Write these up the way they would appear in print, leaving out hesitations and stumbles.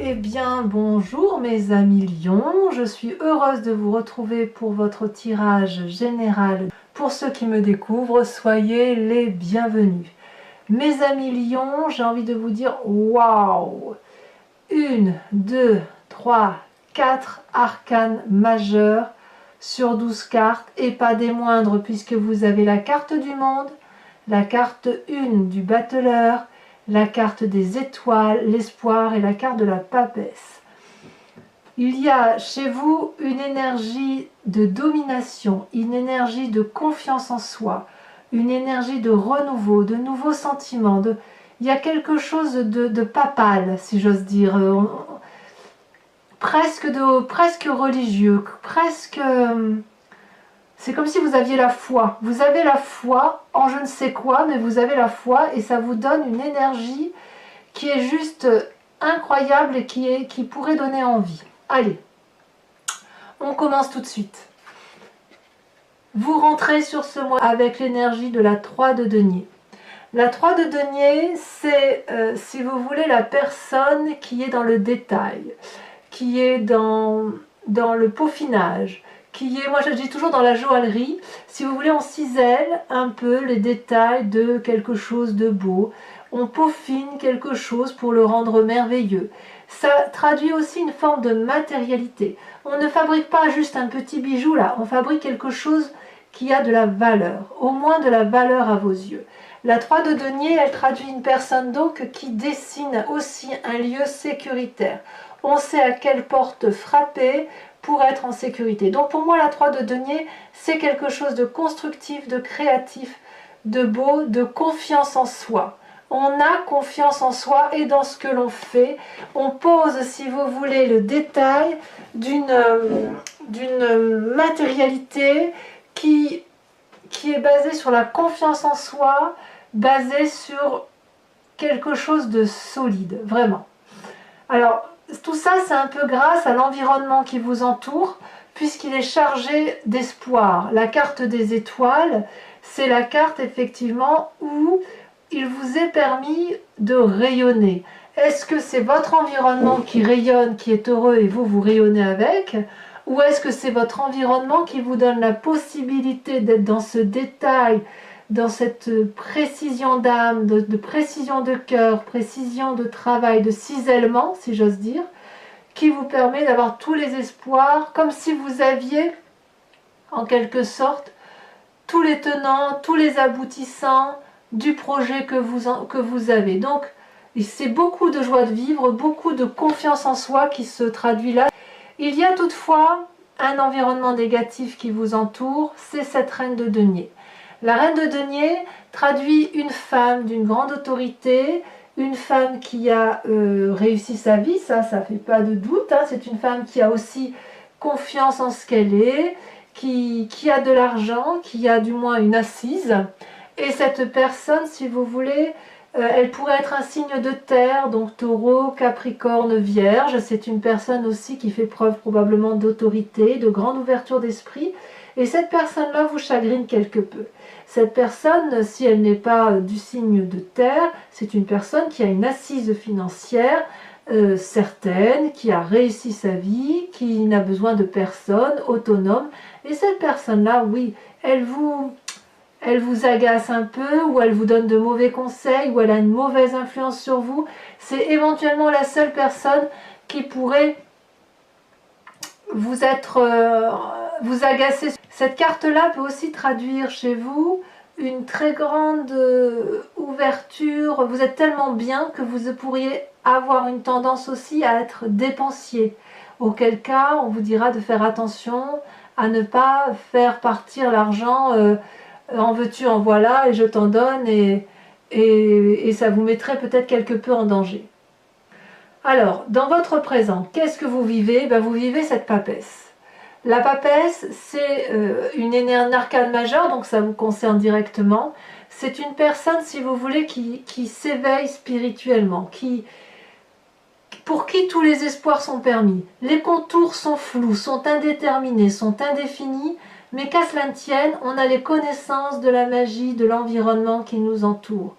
Eh bien, bonjour mes amis lions, je suis heureuse de vous retrouver pour votre tirage général. Pour ceux qui me découvrent, soyez les bienvenus. Mes amis lions, j'ai envie de vous dire waouh! 1, 2, 3, 4 arcanes majeures sur 12 cartes et pas des moindres puisque vous avez la carte du monde, la carte 1 du battleur, la carte des étoiles, l'espoir et la carte de la papesse. Il y a chez vous une énergie de domination, une énergie de confiance en soi, une énergie de renouveau, de nouveaux sentiments. Il y a quelque chose de papal, si j'ose dire, presque religieux, presque... C'est comme si vous aviez la foi. Vous avez la foi en je ne sais quoi, mais vous avez la foi et ça vous donne une énergie qui est juste incroyable et qui pourrait donner envie. Allez, on commence tout de suite. Vous rentrez sur ce mois avec l'énergie de la 3 de denier. La 3 de denier, c'est, si vous voulez, la personne qui est dans le détail, qui est dans le peaufinage, qui est, moi je dis toujours dans la joaillerie, si vous voulez on cisèle un peu les détails de quelque chose de beau, on peaufine quelque chose pour le rendre merveilleux. Ça traduit aussi une forme de matérialité. On ne fabrique pas juste un petit bijou là, on fabrique quelque chose qui a de la valeur, au moins de la valeur à vos yeux. La 3 de denier, elle traduit une personne donc qui dessine aussi un lieu sécuritaire. On sait à quelle porte frapper pour être en sécurité. Donc pour moi, la 3 de denier, c'est quelque chose de constructif, de créatif, de beau, de confiance en soi. On a confiance en soi et dans ce que l'on fait. On pose, si vous voulez, le détail d'une matérialité qui est basée sur la confiance en soi, basée sur quelque chose de solide, vraiment. Alors, tout ça, c'est un peu grâce à l'environnement qui vous entoure, puisqu'il est chargé d'espoir. La carte des étoiles, c'est la carte, effectivement, où il vous est permis de rayonner. Est-ce que c'est votre environnement qui rayonne, qui est heureux, et vous rayonnez avec ? Ou est-ce que c'est votre environnement qui vous donne la possibilité d'être dans ce détail, dans cette précision d'âme, de précision de cœur, précision de travail, de cisèlement, si j'ose dire, qui vous permet d'avoir tous les espoirs, comme si vous aviez, en quelque sorte, tous les tenants, tous les aboutissants du projet que vous avez. Donc, c'est beaucoup de joie de vivre, beaucoup de confiance en soi qui se traduit là. Il y a toutefois un environnement négatif qui vous entoure, c'est cette reine de denier. La reine de denier traduit une femme d'une grande autorité, une femme qui a réussi sa vie, ça fait pas de doute, hein. C'est une femme qui a aussi confiance en ce qu'elle est, qui a de l'argent, qui a du moins une assise. Et cette personne, si vous voulez, elle pourrait être un signe de terre, donc taureau, capricorne, vierge. C'est une personne aussi qui fait preuve probablement d'autorité, de grande ouverture d'esprit. Et cette personne-là vous chagrine quelque peu. Cette personne, si elle n'est pas du signe de terre, c'est une personne qui a une assise financière certaine, qui a réussi sa vie, qui n'a besoin de personne, autonome. Et cette personne-là, oui, elle vous agace un peu, ou elle vous donne de mauvais conseils, ou elle a une mauvaise influence sur vous. C'est éventuellement la seule personne qui pourrait vous agacer. Cette carte-là peut aussi traduire chez vous une très grande ouverture. Vous êtes tellement bien que vous pourriez avoir une tendance aussi à être dépensier. Auquel cas, on vous dira de faire attention à ne pas faire partir l'argent en veux-tu, en voilà, et je t'en donne, et ça vous mettrait peut-être quelque peu en danger. Alors, dans votre présent, qu'est-ce que vous vivez? Vous vivez cette papesse. La papesse, c'est une arcane majeure, donc ça vous concerne directement. C'est une personne, si vous voulez, qui s'éveille spirituellement, pour qui tous les espoirs sont permis. Les contours sont flous, sont indéterminés, sont indéfinis, mais qu'à cela ne tienne, on a les connaissances de la magie, de l'environnement qui nous entoure.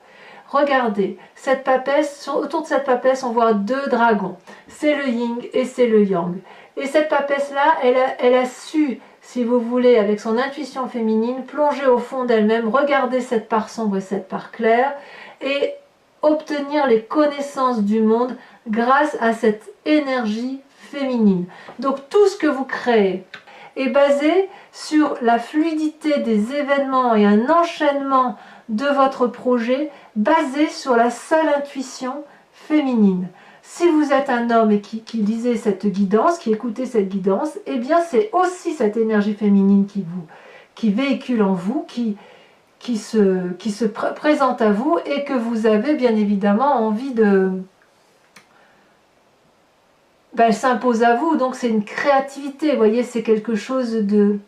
Regardez, cette papesse, autour de cette papesse, on voit deux dragons. C'est le yin et c'est le yang. Et cette papesse-là, elle a su, si vous voulez, avec son intuition féminine, plonger au fond d'elle-même, regarder cette part sombre et cette part claire, et obtenir les connaissances du monde grâce à cette énergie féminine. Donc tout ce que vous créez est basé sur la fluidité des événements et un enchaînement de votre projet basé sur la seule intuition féminine. Si vous êtes un homme et qui lisez cette guidance, qui écoutez cette guidance, eh bien c'est aussi cette énergie féminine qui véhicule en vous, qui se présente à vous et que vous avez bien évidemment envie de... Ben, elle s'impose à vous, donc c'est une créativité, vous voyez, c'est quelque chose de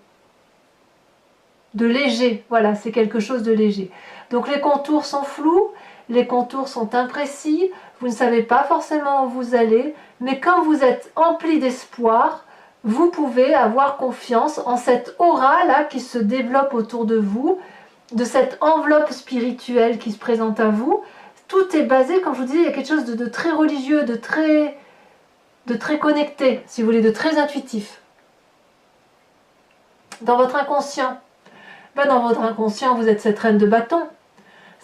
léger, voilà, c'est quelque chose de léger. Donc les contours sont flous, les contours sont imprécis, vous ne savez pas forcément où vous allez, mais quand vous êtes empli d'espoir, vous pouvez avoir confiance en cette aura-là qui se développe autour de vous, de cette enveloppe spirituelle qui se présente à vous. Tout est basé, comme je vous disais, il y a quelque chose de très religieux, de très connecté, si vous voulez, de très intuitif. Dans votre inconscient, ben dans votre inconscient, vous êtes cette reine de bâton.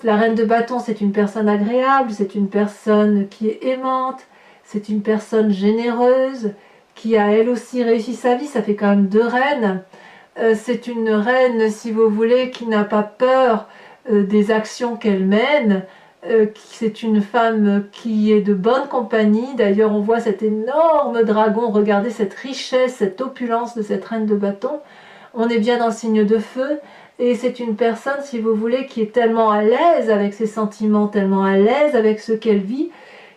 La reine de bâton, c'est une personne agréable, c'est une personne qui est aimante, c'est une personne généreuse, qui a elle aussi réussi sa vie, ça fait quand même deux reines. C'est une reine, si vous voulez, qui n'a pas peur des actions qu'elle mène. C'est une femme qui est de bonne compagnie. D'ailleurs, on voit cet énorme dragon. Regardez cette richesse, cette opulence de cette reine de bâton. On est bien dans le signe de feu. Et c'est une personne, si vous voulez, qui est tellement à l'aise avec ses sentiments, tellement à l'aise avec ce qu'elle vit,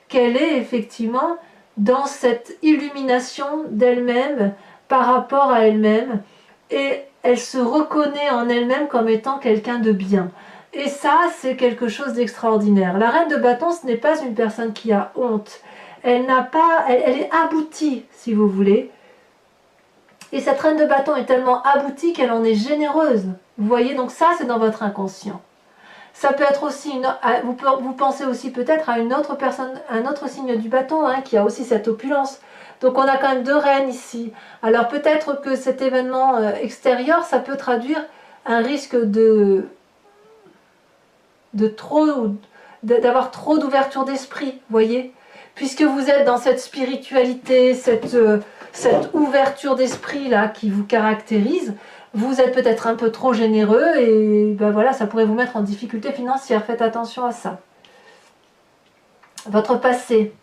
qu'elle est effectivement dans cette illumination d'elle-même par rapport à elle-même. Et elle se reconnaît en elle-même comme étant quelqu'un de bien. Et ça, c'est quelque chose d'extraordinaire. La reine de bâton, ce n'est pas une personne qui a honte. Elle est aboutie, si vous voulez. Et cette reine de bâton est tellement aboutie qu'elle en est généreuse. Vous voyez, donc ça, c'est dans votre inconscient. Ça peut être aussi, vous pensez aussi peut-être à une autre personne, un autre signe du bâton, hein, qui a aussi cette opulence. Donc on a quand même deux reines ici. Alors peut-être que cet événement extérieur, ça peut traduire un risque d'avoir trop d'ouverture d'esprit, voyez, puisque vous êtes dans cette spiritualité, cette ouverture d'esprit là qui vous caractérise, vous êtes peut-être un peu trop généreux et ben voilà, ça pourrait vous mettre en difficulté financière. Faites attention à ça. Votre passé,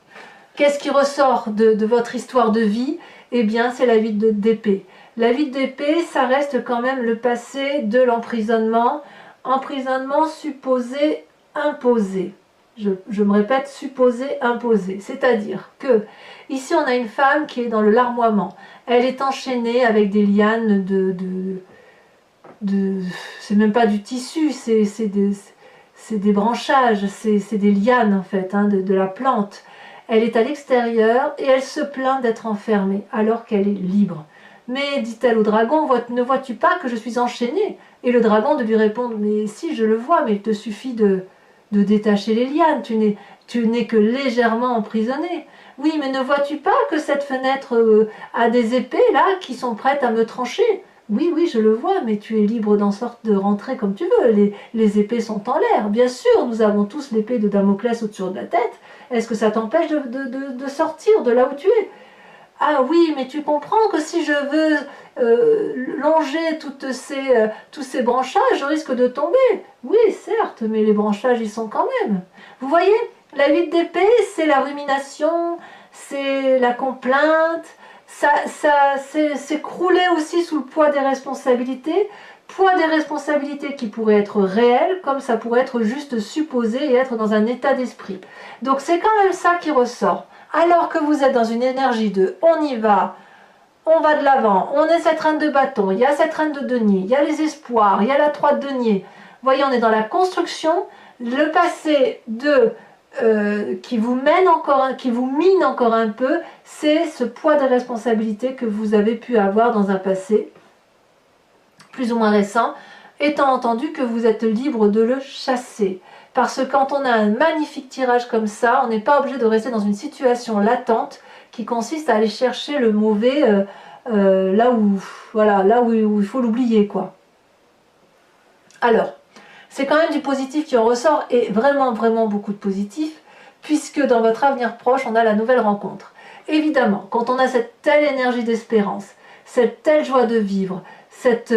qu'est-ce qui ressort de votre histoire de vie? Eh bien, c'est la 8 d'épée. La 8 d'épée, ça reste quand même le passé de l'emprisonnement. Emprisonnement supposé imposé. Je me répète, supposé imposé. C'est-à-dire que ici on a une femme qui est dans le larmoiement. Elle est enchaînée avec des lianes c'est même pas du tissu, c'est des branchages, c'est des lianes en fait, hein, de la plante. Elle est à l'extérieur et elle se plaint d'être enfermée alors qu'elle est libre. Mais, dit-elle au dragon, ne vois-tu pas que je suis enchaînée? Et le dragon de lui répondre, mais si, je le vois, mais il te suffit de détacher les lianes, tu n'es que légèrement emprisonnée. Oui, mais ne vois-tu pas que cette fenêtre a des épées, là, qui sont prêtes à me trancher? Oui, oui, je le vois, mais tu es libre de rentrer comme tu veux. Les épées sont en l'air. Bien sûr, nous avons tous l'épée de Damoclès au-dessus de la tête. Est-ce que ça t'empêche de sortir de là où tu es? Ah oui, mais tu comprends que si je veux longer tous ces branchages, je risque de tomber. Oui, certes, mais les branchages y sont quand même. Vous voyez, la 8 d'épée, c'est la rumination, c'est la complainte, c'est crouler aussi sous le poids des responsabilités qui pourraient être réelles, comme ça pourrait être juste supposé et être dans un état d'esprit. Donc c'est quand même ça qui ressort. Alors que vous êtes dans une énergie de on y va de l'avant, on est cette reine de bâton, il y a cette reine de denier, il y a les espoirs, il y a la 3 de denier. Vous voyez, on est dans la construction, le passé qui vous mine encore un peu, c'est ce poids de responsabilité que vous avez pu avoir dans un passé plus ou moins récent, étant entendu que vous êtes libre de le chasser. parce que quand on a un magnifique tirage comme ça, on n'est pas obligé de rester dans une situation latente qui consiste à aller chercher le mauvais là où, voilà, là où il faut l'oublier, quoi. Alors, c'est quand même du positif qui en ressort, et vraiment, vraiment beaucoup de positif, puisque dans votre avenir proche, on a la nouvelle rencontre. Évidemment, quand on a cette telle énergie d'espérance, cette telle joie de vivre, cette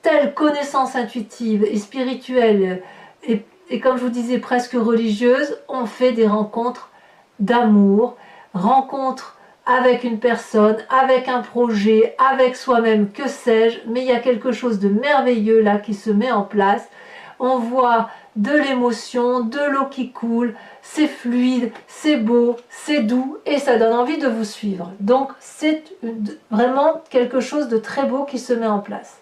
telle connaissance intuitive et spirituelle, et comme je vous disais, presque religieuse, on fait des rencontres d'amour, rencontres avec une personne, avec un projet, avec soi-même, que sais-je, mais il y a quelque chose de merveilleux là qui se met en place. On voit de l'émotion, de l'eau qui coule, c'est fluide, c'est beau, c'est doux et ça donne envie de vous suivre. Donc c'est vraiment quelque chose de très beau qui se met en place.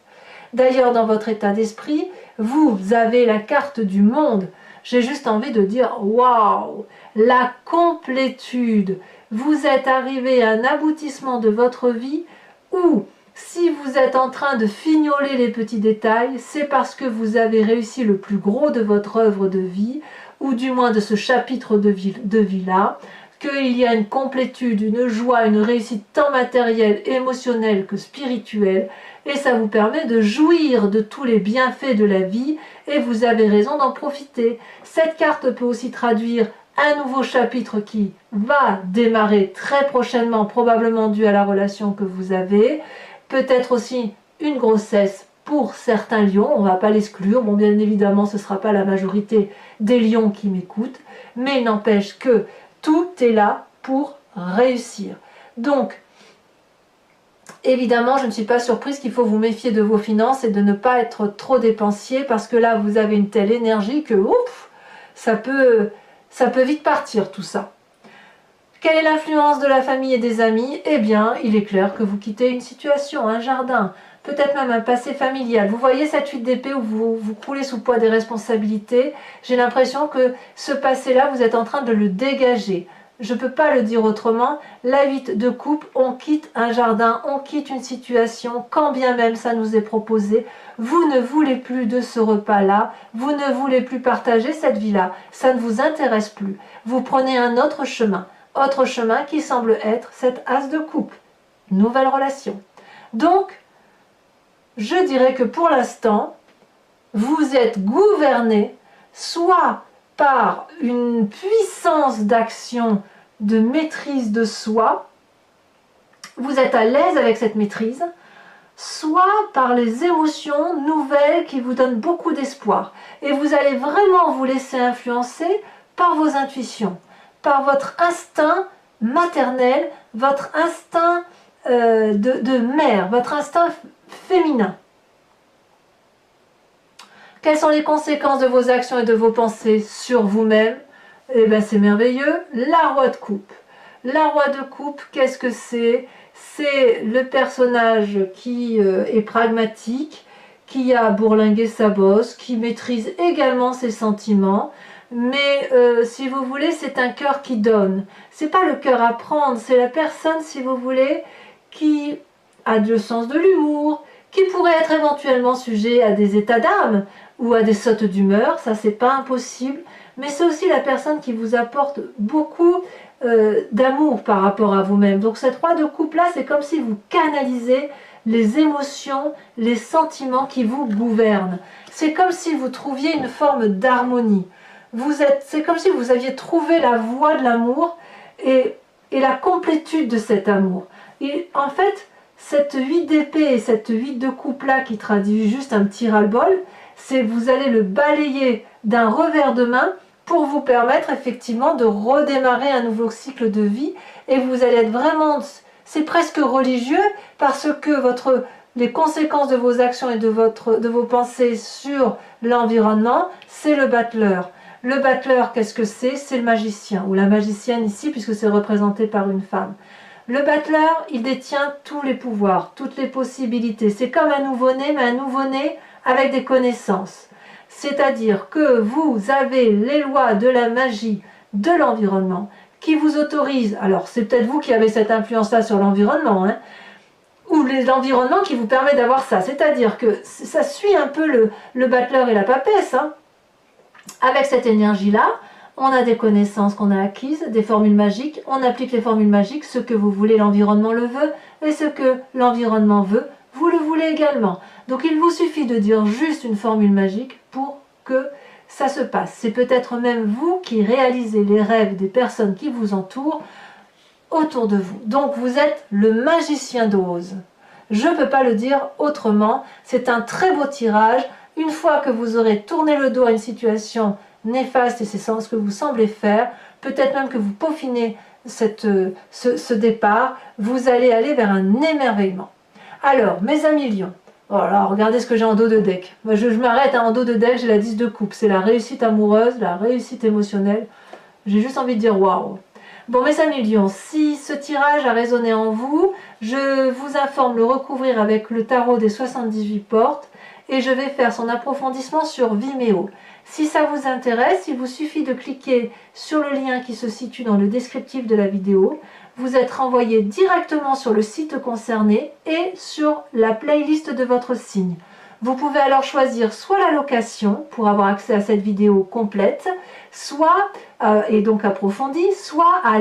D'ailleurs, dans votre état d'esprit, vous avez la carte du monde. J'ai juste envie de dire waouh, la complétude. Vous êtes arrivé à un aboutissement de votre vie où, si vous êtes en train de fignoler les petits détails, c'est parce que vous avez réussi le plus gros de votre œuvre de vie, ou du moins de ce chapitre de vie-là, qu'il y a une complétude, une joie, une réussite tant matérielle, émotionnelle que spirituelle, et ça vous permet de jouir de tous les bienfaits de la vie, et vous avez raison d'en profiter. Cette carte peut aussi traduire un nouveau chapitre qui va démarrer très prochainement, probablement dû à la relation que vous avez, peut-être aussi une grossesse pour certains lions, on ne va pas l'exclure, bon bien évidemment ce ne sera pas la majorité des lions qui m'écoutent, mais il n'empêche que tout est là pour réussir. Donc, évidemment, je ne suis pas surprise qu'il faut vous méfier de vos finances et de ne pas être trop dépensier, parce que là, vous avez une telle énergie que, ouf, ça peut vite partir tout ça. Quelle est l'influence de la famille et des amis? Eh bien, il est clair que vous quittez une situation, un jardin, peut-être même un passé familial. Vous voyez cette 8 d'épée où vous croulez sous le poids des responsabilités? J'ai l'impression que ce passé-là, vous êtes en train de le dégager. Je ne peux pas le dire autrement. La 8 de coupe, on quitte un jardin, on quitte une situation, quand bien même ça nous est proposé. Vous ne voulez plus de ce repas-là, vous ne voulez plus partager cette vie-là, ça ne vous intéresse plus. Vous prenez un autre chemin qui semble être cette as de coupe. Nouvelle relation. Donc, je dirais que pour l'instant, vous êtes gouverné soit par une puissance d'action, de maîtrise de soi, vous êtes à l'aise avec cette maîtrise, soit par les émotions nouvelles qui vous donnent beaucoup d'espoir. Et vous allez vraiment vous laisser influencer par vos intuitions, par votre instinct maternel, votre instinct de mère, votre instinct féminin. Quelles sont les conséquences de vos actions et de vos pensées sur vous-même? Eh bien, c'est merveilleux. La roi de coupe. La roi de coupe, qu'est-ce que c'est? C'est le personnage qui est pragmatique, qui a bourlingué sa bosse, qui maîtrise également ses sentiments. Mais si vous voulez, c'est un cœur qui donne. C'est pas le cœur à prendre, c'est la personne, si vous voulez, qui a le sens de l'humour, qui pourrait être éventuellement sujet à des états d'âme ou à des sautes d'humeur, ça c'est pas impossible, mais c'est aussi la personne qui vous apporte beaucoup d'amour par rapport à vous-même. Donc cette roi de coupe là, c'est comme si vous canalisez les émotions, les sentiments qui vous gouvernent. C'est comme si vous trouviez une forme d'harmonie. C'est comme si vous aviez trouvé la voie de l'amour et la complétude de cet amour. Et en fait, cette 8 d'épée et cette 8 de coupe là qui traduit juste un petit ras-le-bol, c'est vous allez le balayer d'un revers de main pour vous permettre effectivement de redémarrer un nouveau cycle de vie, et vous allez être vraiment, c'est presque religieux, parce que les conséquences de vos actions et de vos pensées sur l'environnement, c'est le battleur. Le battleur, qu'est-ce que c'est? C'est le magicien, ou la magicienne ici, puisque c'est représenté par une femme. Le battleur, il détient tous les pouvoirs, toutes les possibilités. C'est comme un nouveau-né, mais un nouveau-né avec des connaissances. C'est-à-dire que vous avez les lois de la magie de l'environnement qui vous autorisent, alors c'est peut-être vous qui avez cette influence-là sur l'environnement, hein, ou l'environnement qui vous permet d'avoir ça. C'est-à-dire que ça suit un peu le battleur et la papesse, hein. Avec cette énergie-là, on a des connaissances qu'on a acquises, des formules magiques, on applique les formules magiques, ce que vous voulez, l'environnement le veut, et ce que l'environnement veut, vous le voulez également. Donc il vous suffit de dire juste une formule magique pour que ça se passe. C'est peut-être même vous qui réalisez les rêves des personnes qui vous entourent autour de vous. Donc vous êtes le magicien d'Oz. Je ne peux pas le dire autrement, c'est un très beau tirage. Une fois que vous aurez tourné le dos à une situation néfaste, et c'est ce que vous semblez faire, peut-être même que vous peaufinez ce départ, vous allez aller vers un émerveillement. Alors, mes amis lions, voilà, regardez ce que j'ai en dos de deck. Je m'arrête en dos de deck, j'ai la 10 de coupe, c'est la réussite amoureuse, la réussite émotionnelle. J'ai juste envie de dire waouh. Bon, mes amis lions, si ce tirage a résonné en vous, je vous informe le recouvrir avec le tarot des 78 portes et je vais faire son approfondissement sur Vimeo. Si ça vous intéresse, il vous suffit de cliquer sur le lien qui se situe dans le descriptif de la vidéo. Vous êtes renvoyé directement sur le site concerné et sur la playlist de votre signe. Vous pouvez alors choisir soit la location pour avoir accès à cette vidéo complète, soit, et donc approfondie, soit à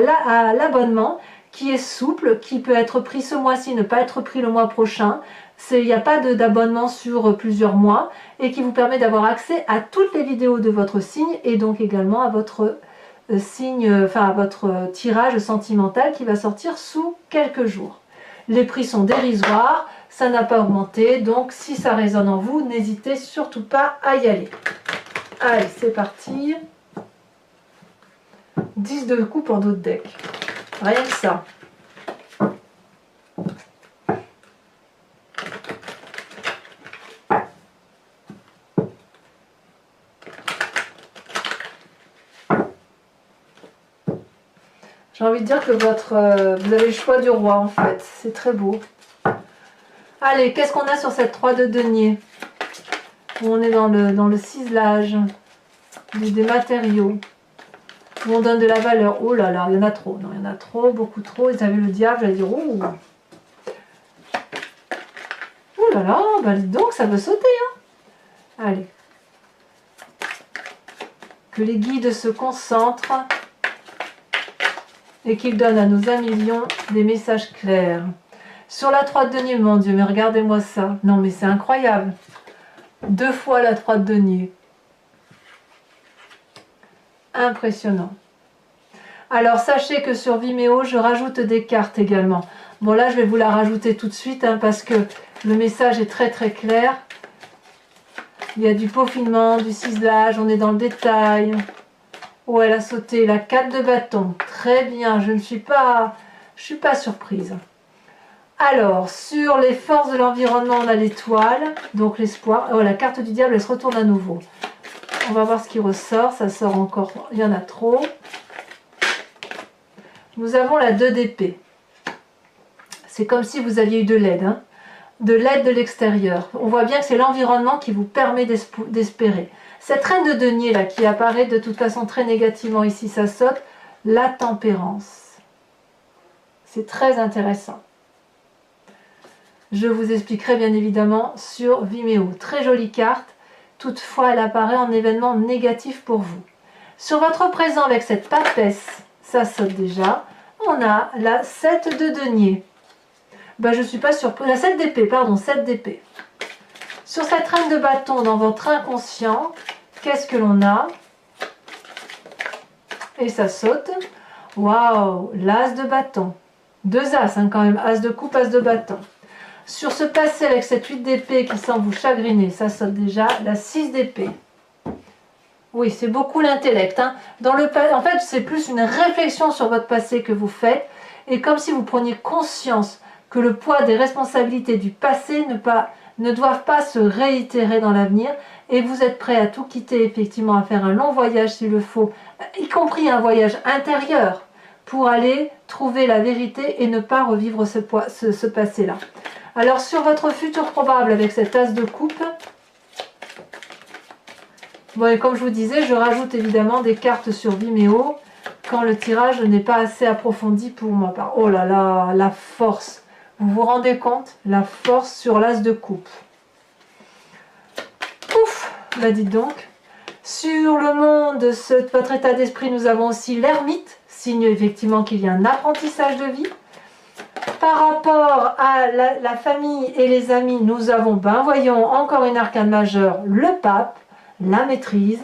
l'abonnement qui est souple, qui peut être pris ce mois-ci, ne pas être pris le mois prochain. Il n'y a pas d'abonnement sur plusieurs mois et qui vous permet d'avoir accès à toutes les vidéos de votre signe et donc également à votre à votre tirage sentimental qui va sortir sous quelques jours. Les prix sont dérisoires, ça n'a pas augmenté, donc si ça résonne en vous, n'hésitez surtout pas à y aller. Allez, c'est parti. 10 de coupe en dos de deck. Rien que ça. J'ai envie de dire que vous avez le choix du roi en fait. C'est très beau. Allez, qu'est-ce qu'on a sur cette 3 de denier? Où on est dans le ciselage, des matériaux. Où on donne de la valeur. Oh là là, il y en a trop. Non, il y en a trop, beaucoup trop. Ils avaient le diable, j'allais dire, oh. Oh là là, bah dis donc, ça veut sauter. Hein. Allez. Que les guides se concentrent. Et qu'il donne à nos amis lions des messages clairs. Sur la 3 de denier, mon Dieu, mais regardez-moi ça. Non, mais c'est incroyable. 2 fois la 3 de denier. Impressionnant. Alors, sachez que sur Vimeo, je rajoute des cartes également. Bon, là, je vais vous la rajouter tout de suite, hein, parce que le message est très très clair. Il y a du peaufinement, du ciselage, on est dans le détail. Oh, elle a sauté la 4 de bâton. Très bien, je ne suis pas surprise. Alors, sur les forces de l'environnement, on a l'étoile, donc l'espoir. Oh, la carte du diable, elle se retourne à nouveau. On va voir ce qui ressort. Ça sort encore, il y en a trop. Nous avons la 2 d'épée. C'est comme si vous aviez eu de l'aide, hein, de l'aide de l'extérieur. On voit bien que c'est l'environnement qui vous permet d'espérer. Cette reine de denier là qui apparaît de toute façon très négativement ici, ça saute, la tempérance. C'est très intéressant. Je vous expliquerai bien évidemment sur Vimeo. Très jolie carte, toutefois elle apparaît en événement négatif pour vous. Sur votre présent avec cette papesse, ça saute déjà, on a la 7 de denier. Ben, je ne suis pas surprise, la 7 d'épée, pardon, 7 d'épée. Sur cette reine de bâton dans votre inconscient, qu'est-ce que l'on a? Et ça saute. Waouh, l'as de bâton. 2 as, hein, quand même, as de coupe, as de bâton. Sur ce passé avec cette 8 d'épée qui semble vous chagriner, ça saute déjà, la 6 d'épée. Oui, c'est beaucoup l'intellect. Hein. En fait, c'est plus une réflexion sur votre passé que vous faites. Et comme si vous preniez conscience que le poids des responsabilités du passé ne doivent pas se réitérer dans l'avenir. Et vous êtes prêt à tout quitter, effectivement, à faire un long voyage s'il le faut, y compris un voyage intérieur, pour aller trouver la vérité et ne pas revivre ce passé-là. Alors, sur votre futur probable avec cette as de coupe, bon, et comme je vous disais, je rajoute évidemment des cartes sur Vimeo quand le tirage n'est pas assez approfondi pour ma part. Oh là là, la force! Vous vous rendez compte? La force sur l'as de coupe. Ouf! Bah dites donc. Sur le monde de votre état d'esprit, nous avons aussi l'ermite, signe effectivement qu'il y a un apprentissage de vie. Par rapport à la famille et les amis, nous avons, voyons, encore une arcane majeure, le pape, la maîtrise.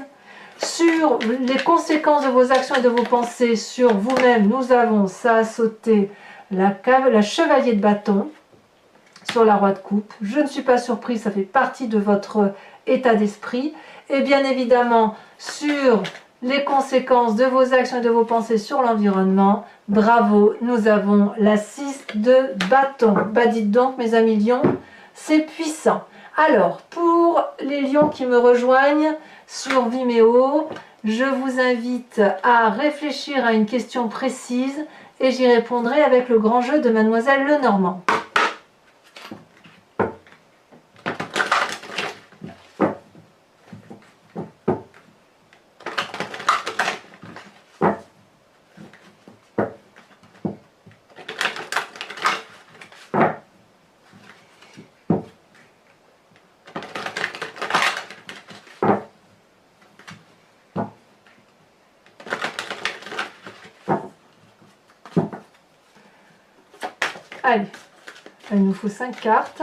Sur les conséquences de vos actions et de vos pensées sur vous-même, nous avons, ça a sauté, la chevalier de bâton sur la roi de coupe. Je ne suis pas surprise, ça fait partie de votre état d'esprit. Et bien évidemment, sur les conséquences de vos actions et de vos pensées sur l'environnement, bravo, nous avons la 6 de bâton. Bah dites donc mes amis lions, c'est puissant. Alors, pour les lions qui me rejoignent sur Vimeo, je vous invite à réfléchir à une question précise et j'y répondrai avec le grand jeu de Mademoiselle Lenormand. Allez, il nous faut 5 cartes.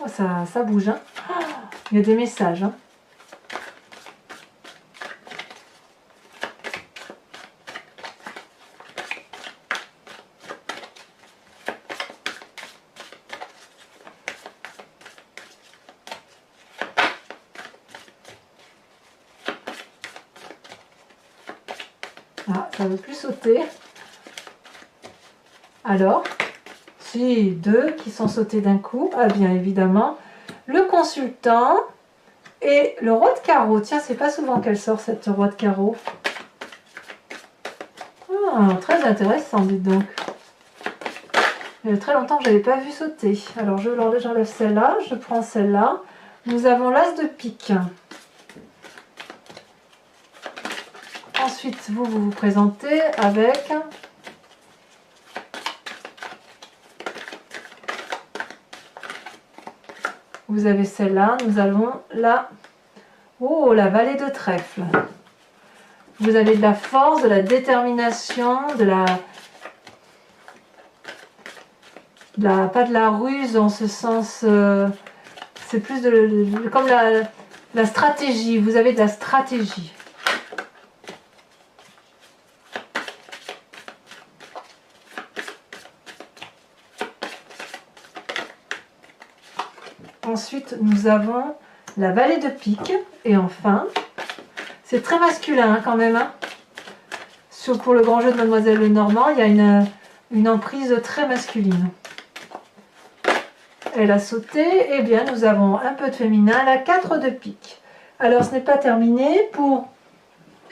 Oh, ça bouge, hein. Oh, il y a des messages, hein. Ah, ça ne veut plus sauter. Alors, si, 2 qui sont sautés d'un coup. Ah bien évidemment, le consultant et le roi de carreau. Tiens, c'est pas souvent qu'elle sort cette roi de carreau. Ah, très intéressant, dites donc. Il y a très longtemps que je n'avais pas vu sauter. Alors j'enlève celle-là, je prends celle-là. Nous avons l'as de pique. Ensuite, vous présentez avec vous avez celle-là, nous avons la la vallée de trèfle. Vous avez de la force, de la détermination, pas de la ruse en ce sens, c'est plus comme la stratégie, vous avez de la stratégie. Ensuite, nous avons la vallée de pique. Et enfin, c'est très masculin hein, quand même. Hein. Pour le grand jeu de Mademoiselle Lenormand, il y a une emprise très masculine. Elle a sauté. Eh bien, nous avons un peu de féminin, la 4 de pique. Alors, ce n'est pas terminé. Pour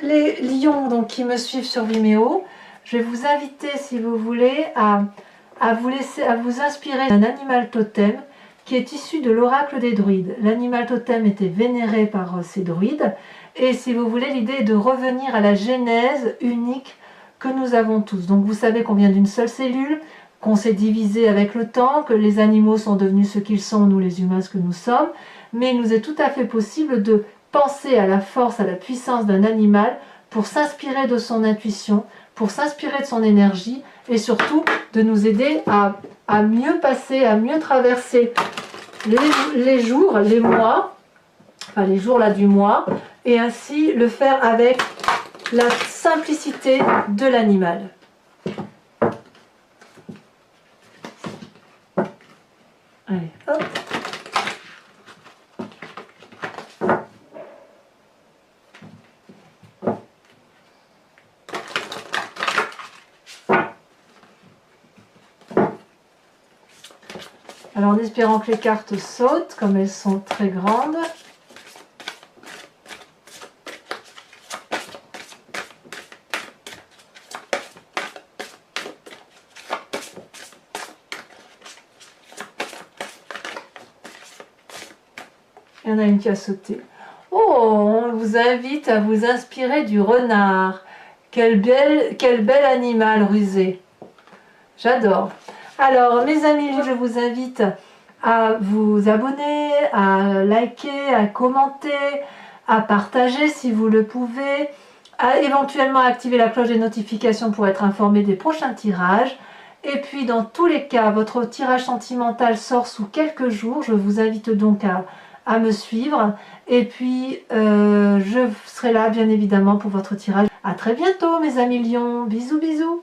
les lions donc, qui me suivent sur Vimeo, je vais vous inviter, si vous voulez, à vous inspirer d'un animal totem qui est issu de l'oracle des druides. L'animal totem était vénéré par ces druides, et si vous voulez, l'idée est de revenir à la genèse unique que nous avons tous. Donc vous savez qu'on vient d'une seule cellule, qu'on s'est divisé avec le temps, que les animaux sont devenus ce qu'ils sont, nous les humains ce que nous sommes, mais il nous est tout à fait possible de penser à la force, à la puissance d'un animal pour s'inspirer de son intuition, pour s'inspirer de son énergie, et surtout de nous aider à mieux passer, à mieux traverser les jours, les mois, enfin les jours là du mois, et ainsi le faire avec la simplicité de l'animal. Allez, hop. Alors en espérant que les cartes sautent, comme elles sont très grandes. Il y en a une qui a sauté. Oh, on vous invite à vous inspirer du renard. Quel bel animal rusé. J'adore. Alors, mes amis, je vous invite à vous abonner, à liker, à commenter, à partager si vous le pouvez, à éventuellement activer la cloche des notifications pour être informé des prochains tirages. Et puis dans tous les cas, votre tirage sentimental sort sous quelques jours. Je vous invite donc à me suivre. Et puis je serai là bien évidemment pour votre tirage. À très bientôt mes amis lions. Bisous bisous.